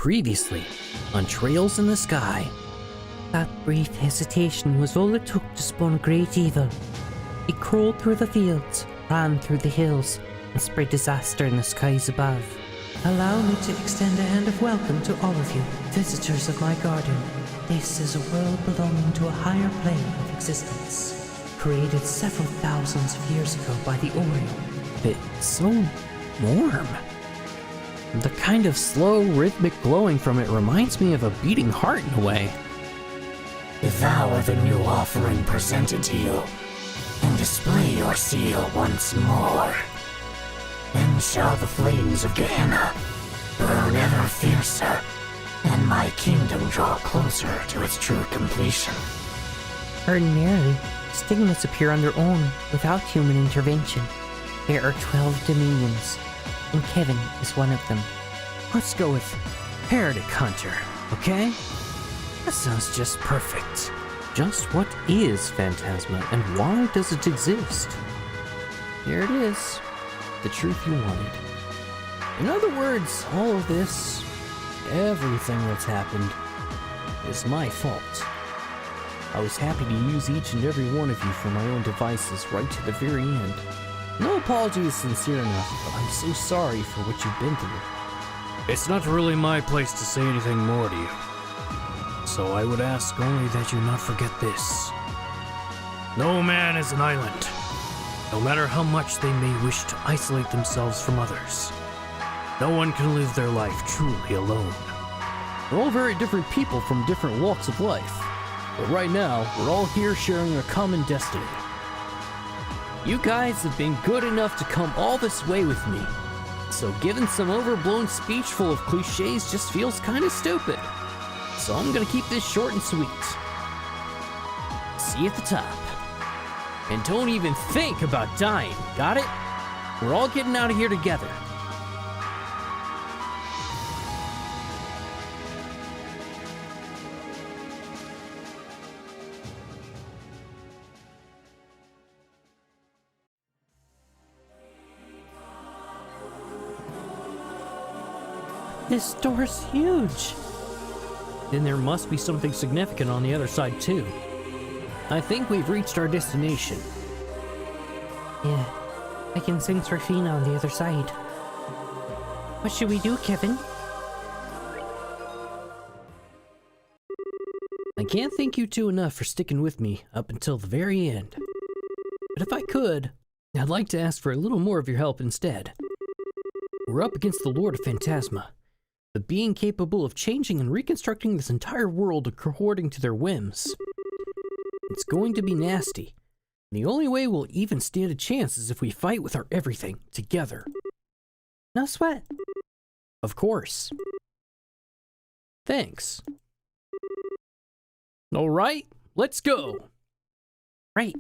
Previously, on Trails in the Sky. That brief hesitation was all it took to spawn great evil. He crawled through the fields, ran through the hills, and spread disaster in the skies above. Allow me to extend a hand of welcome to all of you, visitors of my garden. This is a world belonging to a higher plane of existence, created several thousands of years ago by the Oriole. It's so warm. The kind of slow, rhythmic glowing from it reminds me of a beating heart in a way. Devour the new offering presented to you, and display your seal once more. Then shall the flames of Gehenna burn ever fiercer, and my kingdom draw closer to its true completion. Ordinarily, stigmas appear on their own without human intervention. There are 12 dominions, and Kevin is one of them. Let's go with Heretic Hunter, okay? That sounds just perfect. Just what is Phantasma, and why does it exist? Here it is. The truth you wanted. In other words, all of this, everything that's happened, is my fault. I was happy to use each and every one of you for my own devices right to the very end. No apology is sincere enough, but I'm so sorry for what you've been through. It's not really my place to say anything more to you. So I would ask only that you not forget this. No man is an island, no matter how much they may wish to isolate themselves from others. No one can live their life truly alone. We're all very different people from different walks of life, but right now, we're all here sharing a common destiny. You guys have been good enough to come all this way with me, so giving some overblown speech full of cliches just feels kind of stupid. So I'm gonna keep this short and sweet. See you at the top. And don't even think about dying, got it? We're all getting out of here together. This door's huge. Then there must be something significant on the other side too. I think we've reached our destination. Yeah, I can sense Rufina on the other side. What should we do, Kevin? I can't thank you two enough for sticking with me up until the very end. But if I could, I'd like to ask for a little more of your help instead. We're up against the Lord of Phantasma, the being capable of changing and reconstructing this entire world according to their whims. It's going to be nasty. The only way we'll even stand a chance is if we fight with our everything together. No sweat. Of course. Thanks. All right, let's go. Right.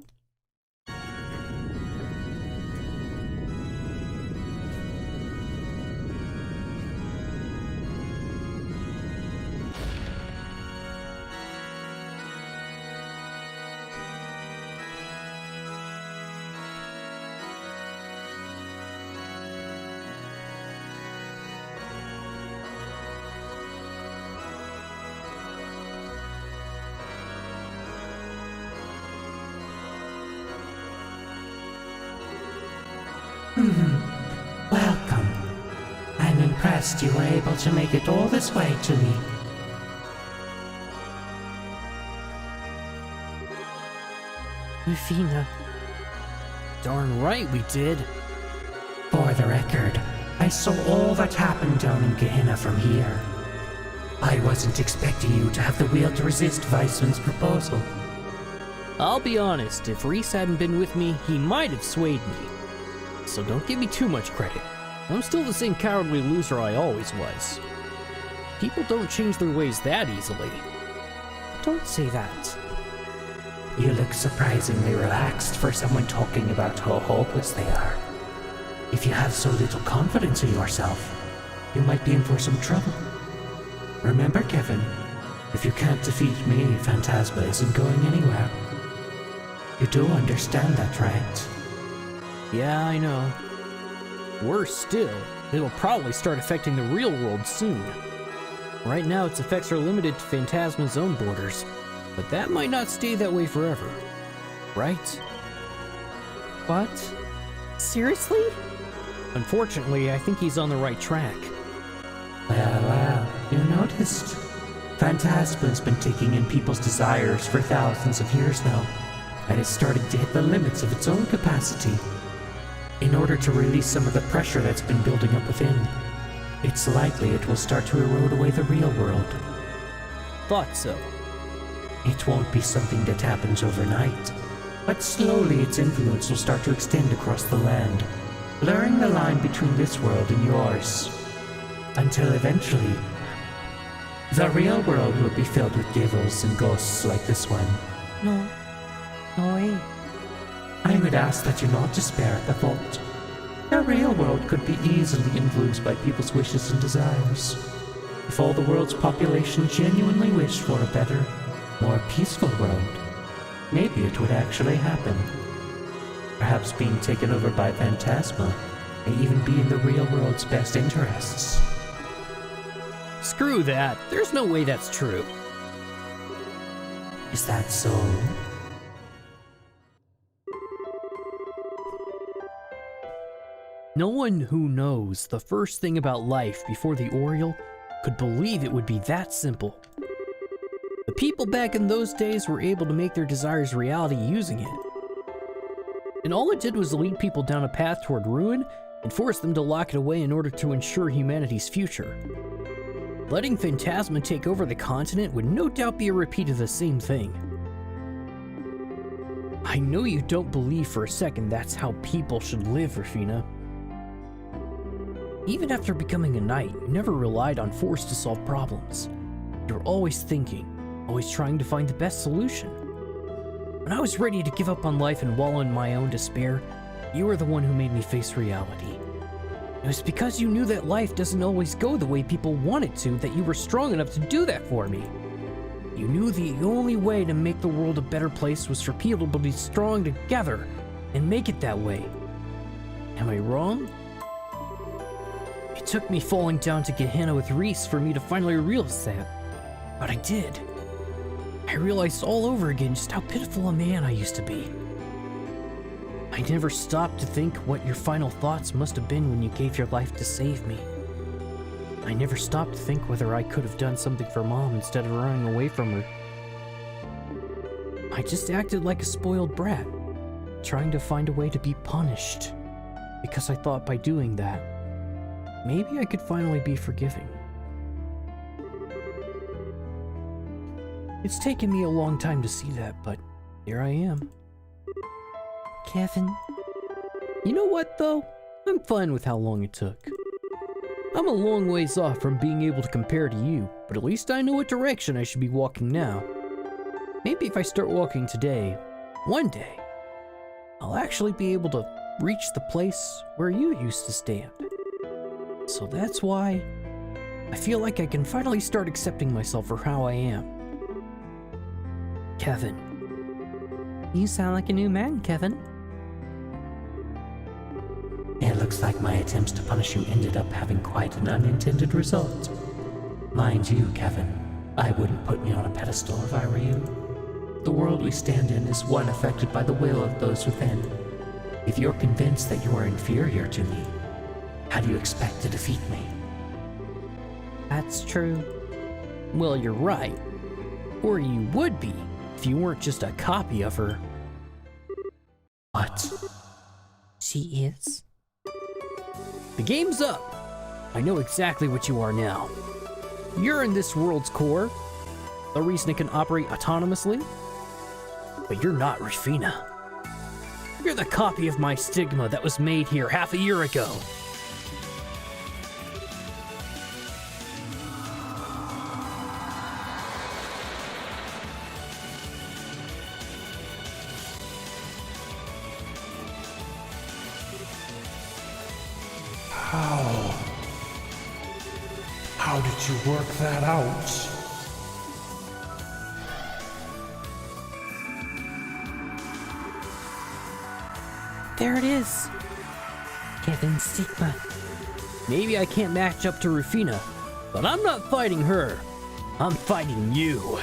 Welcome. I'm impressed you were able to make it all this way to me. Rufina. Darn right we did. For the record, I saw all that happened down in Gehenna from here. I wasn't expecting you to have the will to resist Weissman's proposal. I'll be honest, if Reese hadn't been with me, he might have swayed me. So don't give me too much credit. I'm still the same cowardly loser I always was. People don't change their ways that easily. Don't say that. You look surprisingly relaxed for someone talking about how hopeless they are. If you have so little confidence in yourself, you might be in for some trouble. Remember, Kevin, if you can't defeat me, Phantasma isn't going anywhere. You do understand that, right? Yeah, I know. Worse still, it'll probably start affecting the real world soon. Right now, its effects are limited to Phantasma's own borders, but that might not stay that way forever. Right? What? Seriously? Unfortunately, I think he's on the right track. Well, you noticed. Phantasma's been taking in people's desires for thousands of years now, and it's starting to hit the limits of its own capacity. In order to release some of the pressure that's been building up within, it's likely it will start to erode away the real world. Thought so. It won't be something that happens overnight, but slowly its influence will start to extend across the land, blurring the line between this world and yours, until eventually, the real world will be filled with devils and ghosts like this one. No. No way. I would ask that you not despair at the thought. The real world could be easily influenced by people's wishes and desires. If all the world's population genuinely wished for a better, more peaceful world, maybe it would actually happen. Perhaps being taken over by Phantasma may even be in the real world's best interests. Screw that. There's no way that's true. Is that so? No one who knows the first thing about life before the Oriole could believe it would be that simple. The people back in those days were able to make their desires reality using it. And all it did was lead people down a path toward ruin and force them to lock it away in order to ensure humanity's future. Letting Phantasma take over the continent would no doubt be a repeat of the same thing. I know you don't believe for a second that's how people should live, Rufina. Even after becoming a knight, you never relied on force to solve problems. You were always thinking, always trying to find the best solution. When I was ready to give up on life and wallow in my own despair, you were the one who made me face reality. It was because you knew that life doesn't always go the way people want it to that you were strong enough to do that for me. You knew the only way to make the world a better place was for people to be strong together and make it that way. Am I wrong? It took me falling down to Gehenna with Reese for me to finally realize that. But I did. I realized all over again just how pitiful a man I used to be. I never stopped to think what your final thoughts must have been when you gave your life to save me. I never stopped to think whether I could have done something for Mom instead of running away from her. I just acted like a spoiled brat, trying to find a way to be punished, because I thought by doing that, maybe I could finally be forgiving. It's taken me a long time to see that, but here I am. Kevin. You know what, though? I'm fine with how long it took. I'm a long ways off from being able to compare to you, but at least I know what direction I should be walking now. Maybe if I start walking today, one day, I'll actually be able to reach the place where you used to stand. So that's why I feel like I can finally start accepting myself for how I am. Kevin. You sound like a new man, Kevin. It looks like my attempts to punish you ended up having quite an unintended result. Mind you, Kevin, I wouldn't put me on a pedestal if I were you. The world we stand in is one affected by the will of those within. If you're convinced that you are inferior to me, how do you expect to defeat me? That's true. Well, you're right. Or you would be, if you weren't just a copy of her. What? She is? The game's up! I know exactly what you are now. You're in this world's core, the reason it can operate autonomously. But you're not Rufina. You're the copy of my Stigma that was made here half a year ago. How did you work that out? There it is. Kevin Stigma. Maybe I can't match up to Rufina, But I'm not fighting her. I'm fighting you.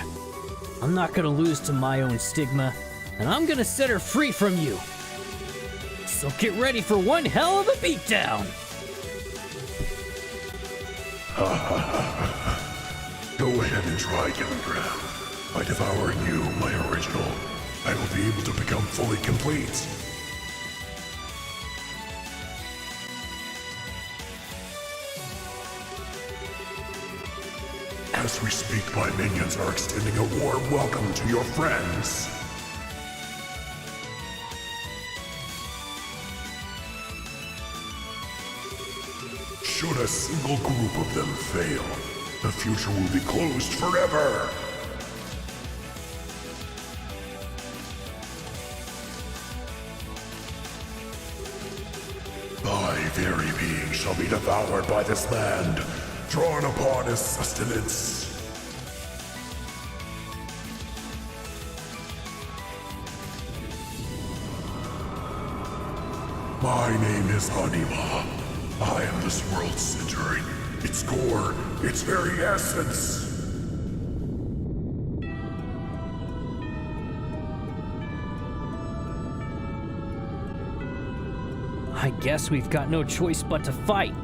I'm not gonna lose to my own Stigma, and I'm gonna set her free from you. So get ready for one hell of a beatdown. Go ahead and try, Gillibrand. By devouring you, my original, I will be able to become fully complete. As we speak, my minions are extending a warm welcome to your friends. Should a single group of them fail, the future will be closed forever. Thy very being shall be devoured by this land, drawn upon as sustenance. My name is Anima. I am this world's center, its core, its very essence. I guess we've got no choice but to fight.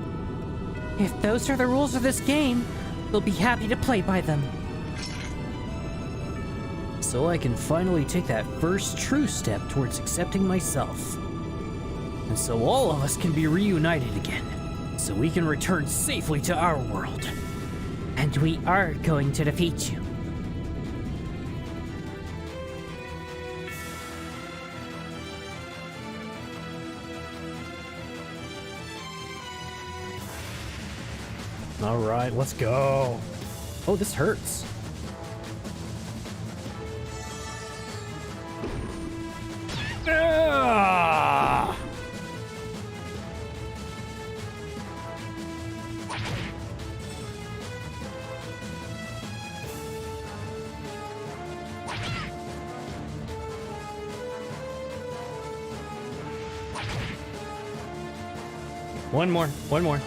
If those are the rules of this game, we'll be happy to play by them. So I can finally take that first true step towards accepting myself. And so all of us can be reunited again. So we can return safely to our world. And we are going to defeat you. All right, let's go. Oh, this hurts. Ah! One more.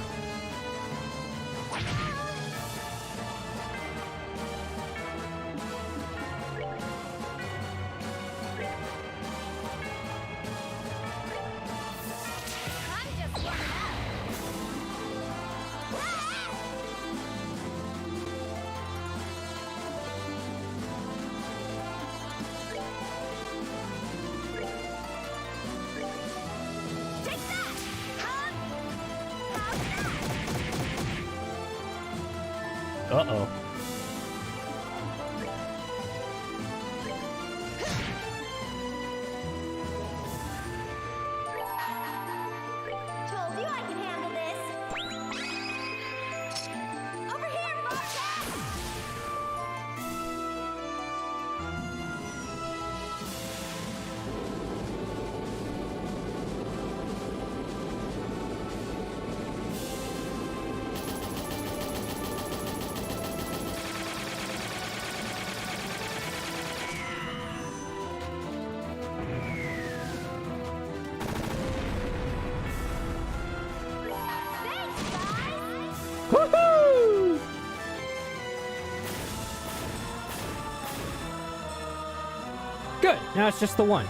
Uh-oh. Told you I can handle this. Over here, foreshadows! Woohoo! Good. Now it's just the one.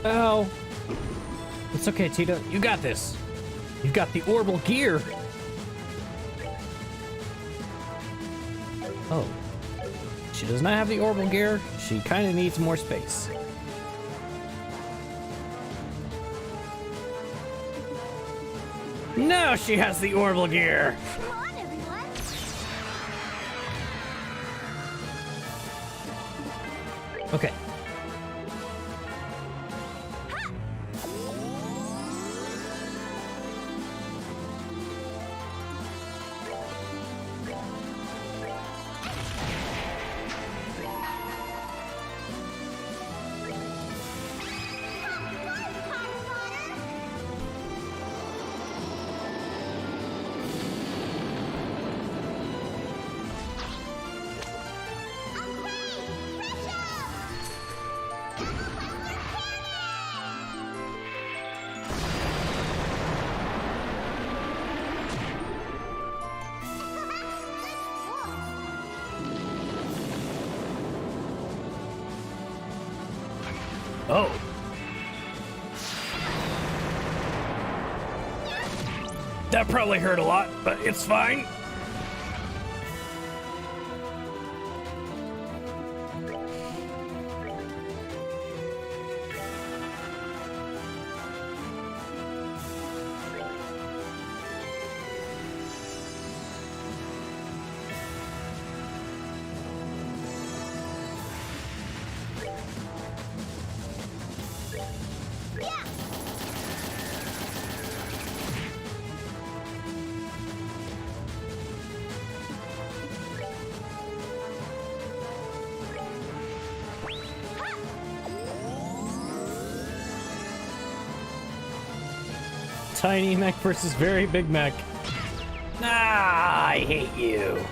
Ow. It's okay, Tita. You got this. You've got the orbital gear. Oh. She does not have the orbital gear. She kind of needs more space. Now she has the orbital gear. Come on, everyone! Okay. Oh. That probably hurt a lot, but it's fine. Tiny mech versus very big mech. Ah, I hate you.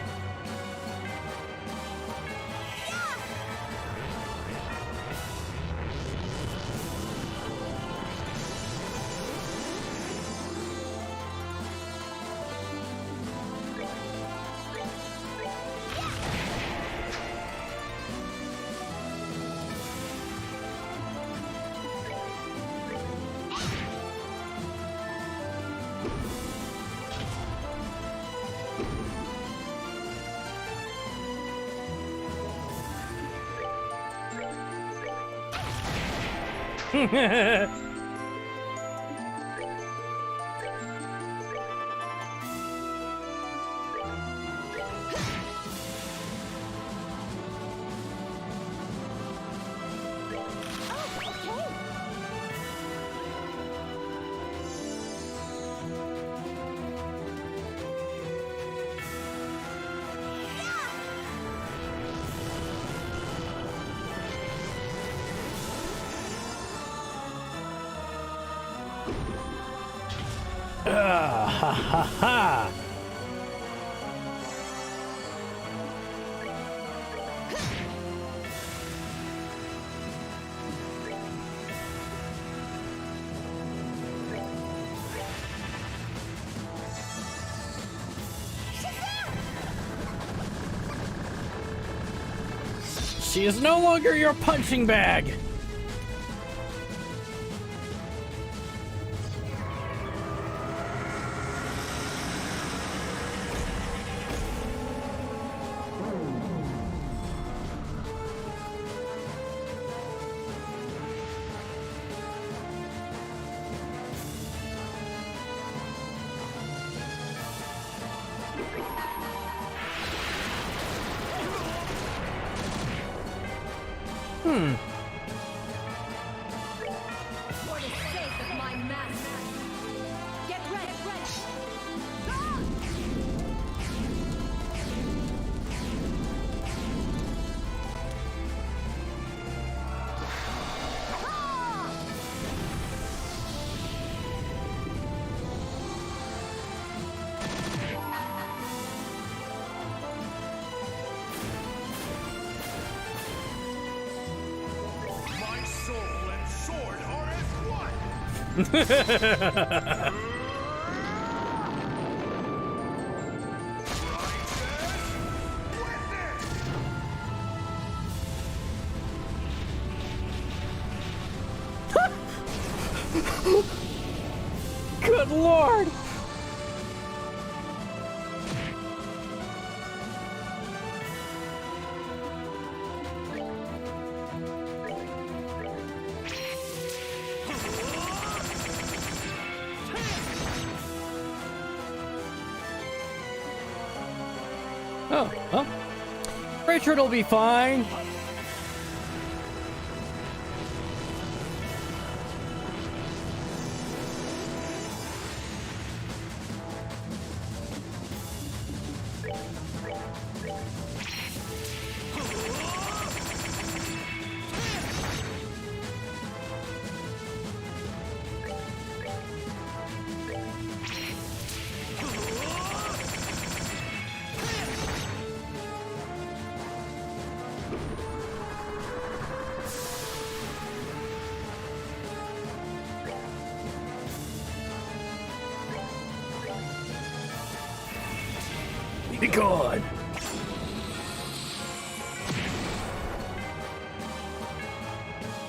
Ha ha ha! She is no longer your punching bag! For the sake of my master. Get ready. My soul and sword are as one! Good lord! Oh, well. Richard will be fine. Be gone.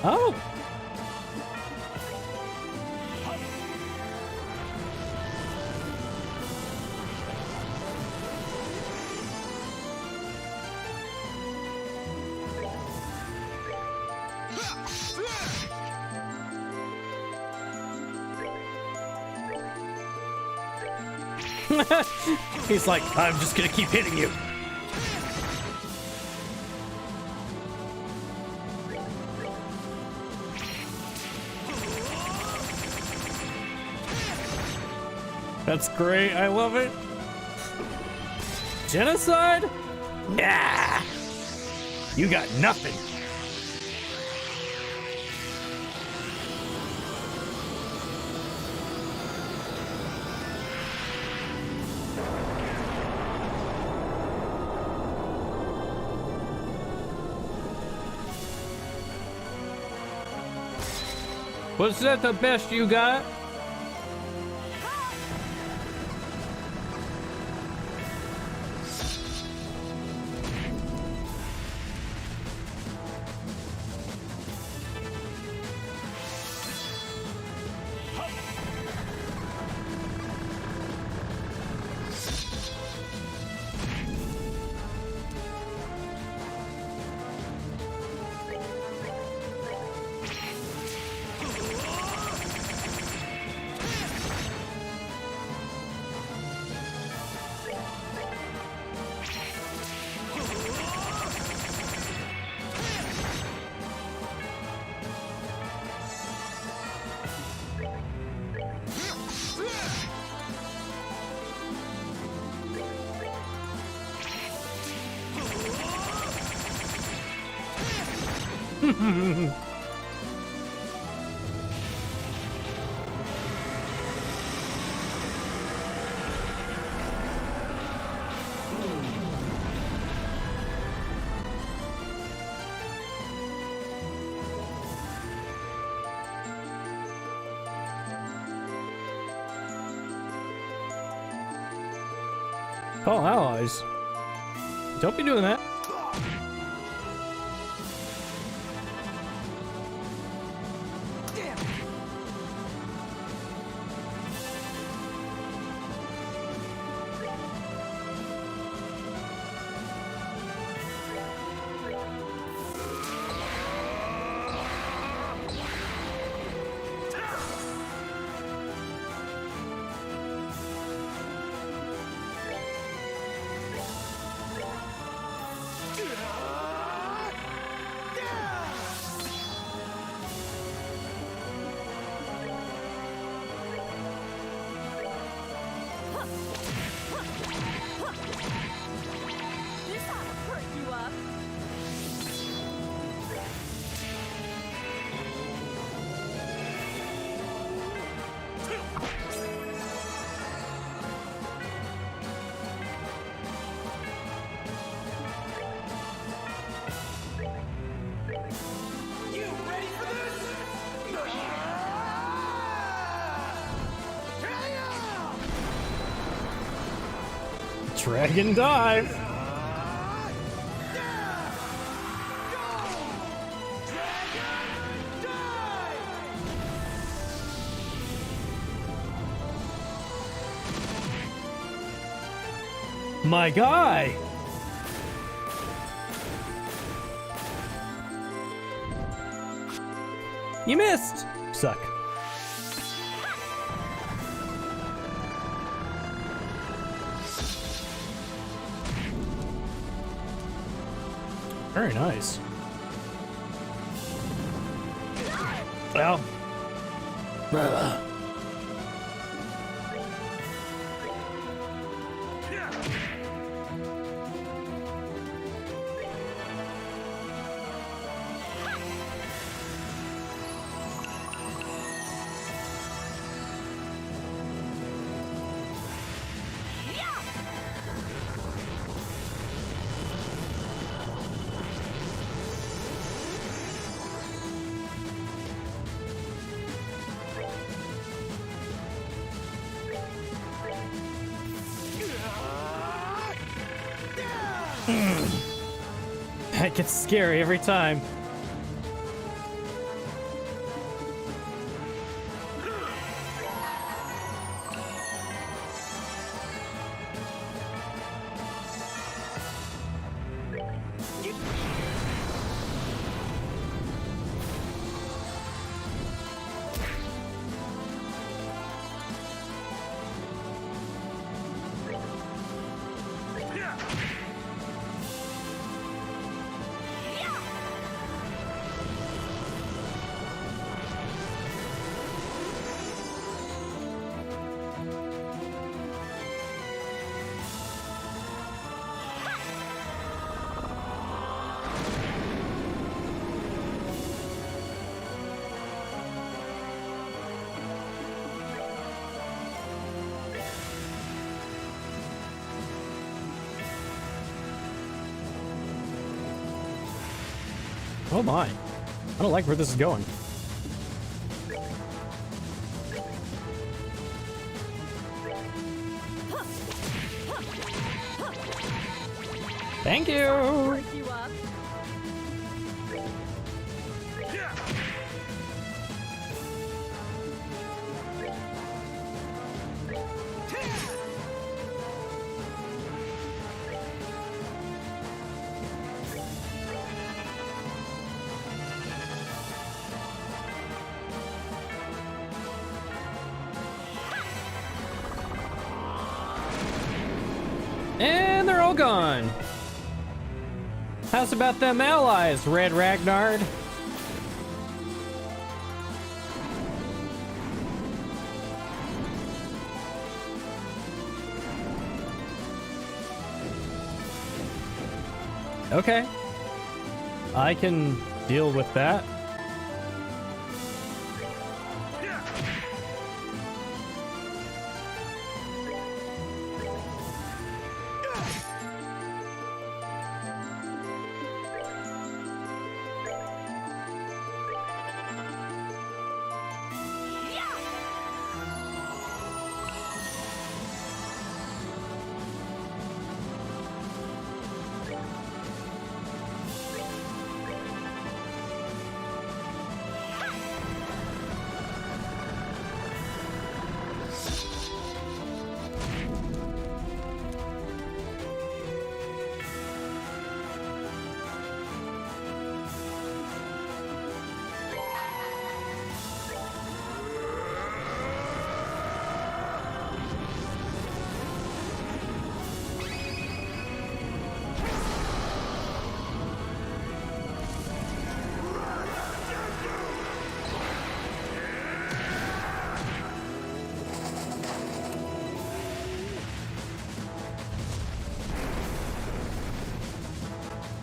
Oh, He's like, I'm just gonna keep hitting you. That's great. I love it. Genocide? Yeah. You got nothing. Was that the best you got? Call allies. Don't be doing that. Dragon dive. My guy. You missed. Suck. Very nice. Well. That gets scary every time. Oh my. I don't like where this is going. Thank you! Perk you up. And they're all gone. How's about them allies, Red Ragnard? Okay. I can deal with that.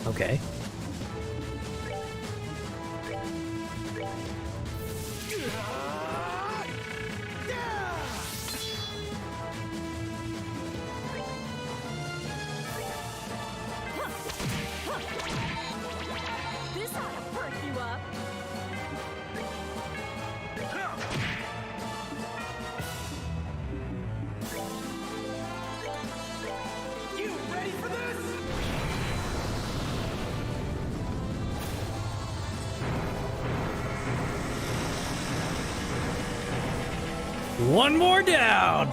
Okay. This ought to perk you up. You ready for this? One more down!